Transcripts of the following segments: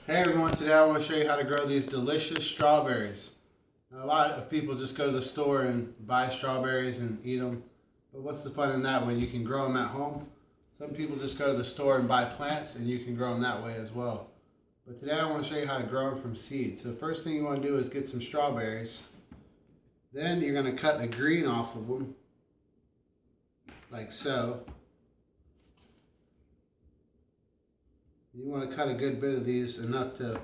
Hey everyone, today I want to show you how to grow these delicious strawberries. Now, a lot of people just go to the store and buy strawberries and eat them, but what's the fun in that when you can grow them at home? Some people just go to the store and buy plants and you can grow them that way as well. But today I want to show you how to grow them from seeds. So the first thing you want to do is get some strawberries. Then you're going to cut the green off of them, like so. You want to cut a good bit of these, enough to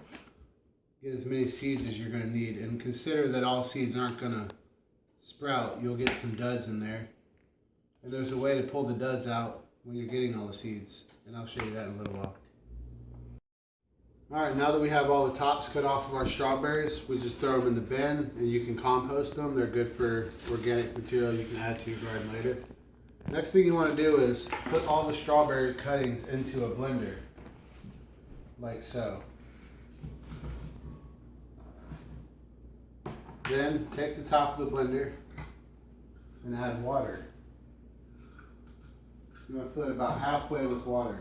get as many seeds as you're going to need. And consider that all seeds aren't going to sprout. You'll get some duds in there. And there's a way to pull the duds out when you're getting all the seeds. And I'll show you that in a little while. Alright, now that we have all the tops cut off of our strawberries, we just throw them in the bin and you can compost them. They're good for organic material you can add to your garden later. Next thing you want to do is put all the strawberry cuttings into a blender. Like so. Then take the top of the blender and add water. You want to fill it about halfway with water.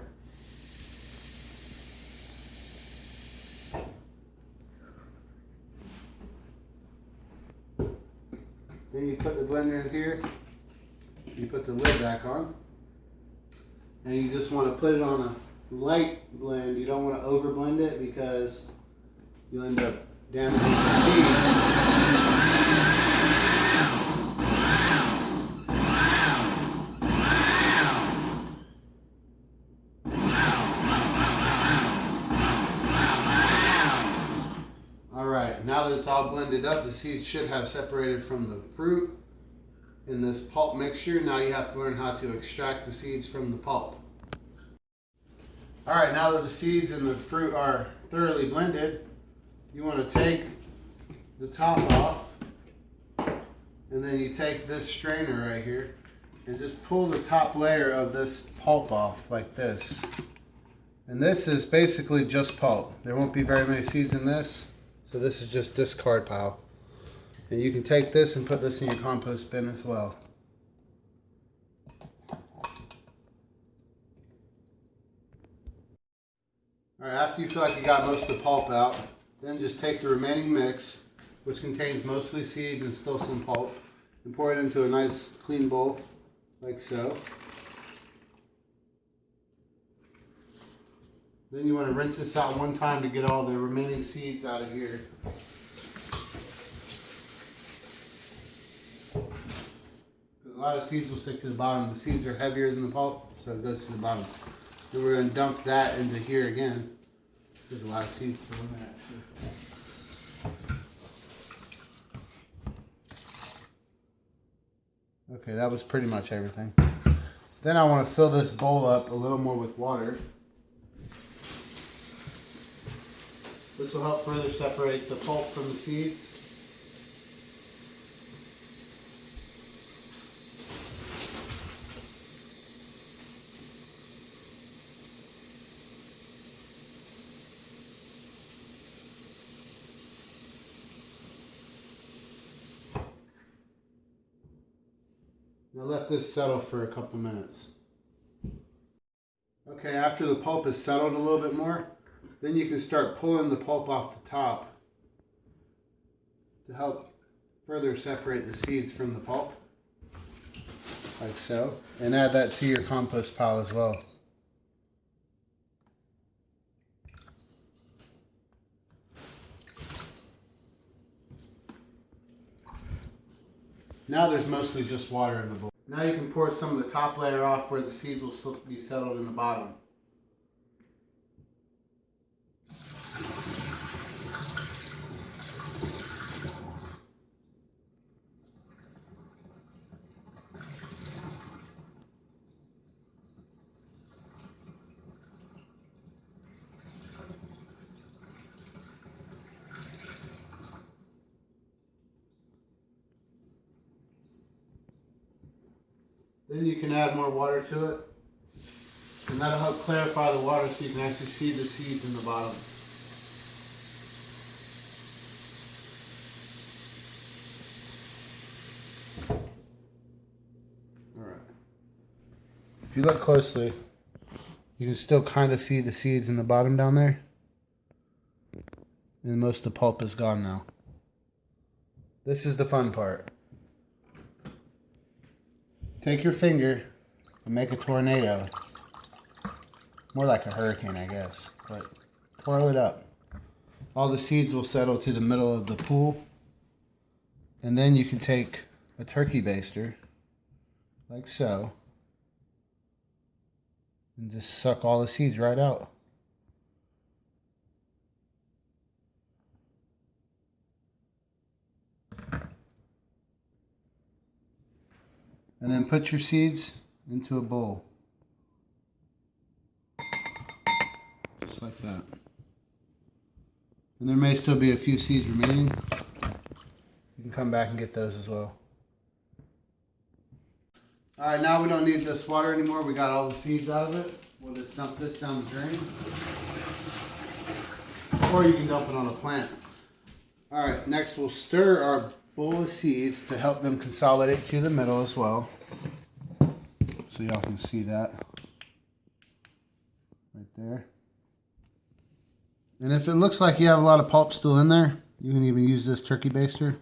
Then you put the blender in here, you put the lid back on, and you just want to put it on a light blend. You don't want to over blend it because you'll end up damaging the seeds. Alright, now that it's all blended up, the seeds should have separated from the fruit in this pulp mixture. Now you have to learn how to extract the seeds from the pulp. Alright, now that the seeds and the fruit are thoroughly blended, you want to take the top off, and then you take this strainer right here and just pull the top layer of this pulp off like this. And this is basically just pulp. There won't be very many seeds in this, so this is just discard pile. And you can take this and put this in your compost bin as well. Alright, after you feel like you got most of the pulp out, then just take the remaining mix, which contains mostly seed and still some pulp, and pour it into a nice clean bowl, like so. Then you want to rinse this out one time to get all the remaining seeds out of here. Because a lot of seeds will stick to the bottom. The seeds are heavier than the pulp, so it goes to the bottom. Then we're going to dump that into here again. There's a lot of seeds still in there, actually. Okay, that was pretty much everything. Then I want to fill this bowl up a little more with water. This will help further separate the pulp from the seeds. Now let this settle for a couple minutes. Okay, after the pulp is settled a little bit more, then you can start pulling the pulp off the top to help further separate the seeds from the pulp, like so, and add that to your compost pile as well. Now there's mostly just water in the bowl. Now you can pour some of the top layer off where the seeds will still be settled in the bottom. Then you can add more water to it, and that'll help clarify the water so you can actually see the seeds in the bottom. Alright. If you look closely, you can still kind of see the seeds in the bottom down there. and most of the pulp is gone now. This is the fun part. Take your finger and make a tornado. More like a hurricane, I guess. But twirl it up. All the seeds will settle to the middle of the pool. And then you can take a turkey baster, like so, and just suck all the seeds right out. And then put your seeds into a bowl. Just like that. And there may still be a few seeds remaining. You can come back and get those as well. Alright, now we don't need this water anymore. We got all the seeds out of it. We'll just dump this down the drain. Or you can dump it on a plant. Alright, next we'll stir our bowl of seeds to help them consolidate to the middle as well. So y'all can see that. Right there. And if it looks like you have a lot of pulp still in there, you can even use this turkey baster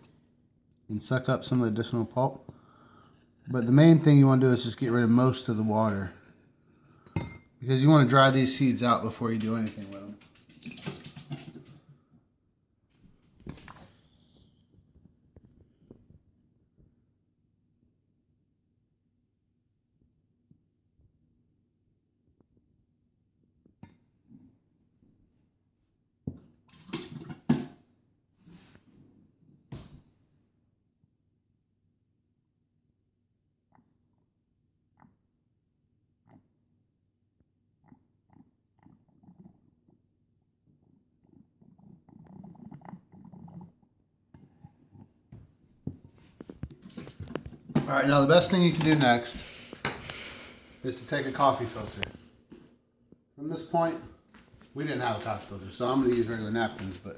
and suck up some of the additional pulp. But the main thing you want to do is just get rid of most of the water, because you want to dry these seeds out before you do anything with them. Alright, now the best thing you can do next is to take a coffee filter. From this point, we didn't have a coffee filter, so I'm going to use regular napkins, but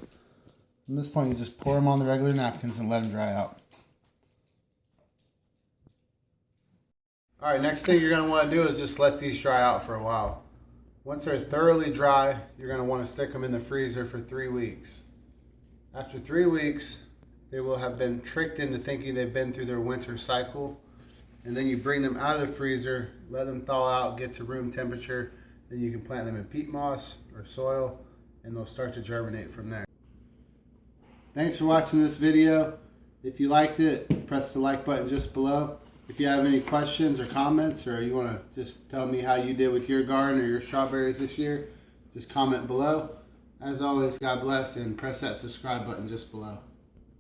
from this point you just pour them on the regular napkins and let them dry out. Alright, next thing you're going to want to do is just let these dry out for a while. Once they're thoroughly dry, you're going to want to stick them in the freezer for 3 weeks. After 3 weeks, they will have been tricked into thinking they've been through their winter cycle. And then you bring them out of the freezer, let them thaw out, get to room temperature. Then you can plant them in peat moss or soil, and they'll start to germinate from there. Thanks for watching this video. If you liked it, press the like button just below. If you have any questions or comments, or you want to just tell me how you did with your garden or your strawberries this year, just comment below. As always, God bless, and press that subscribe button just below.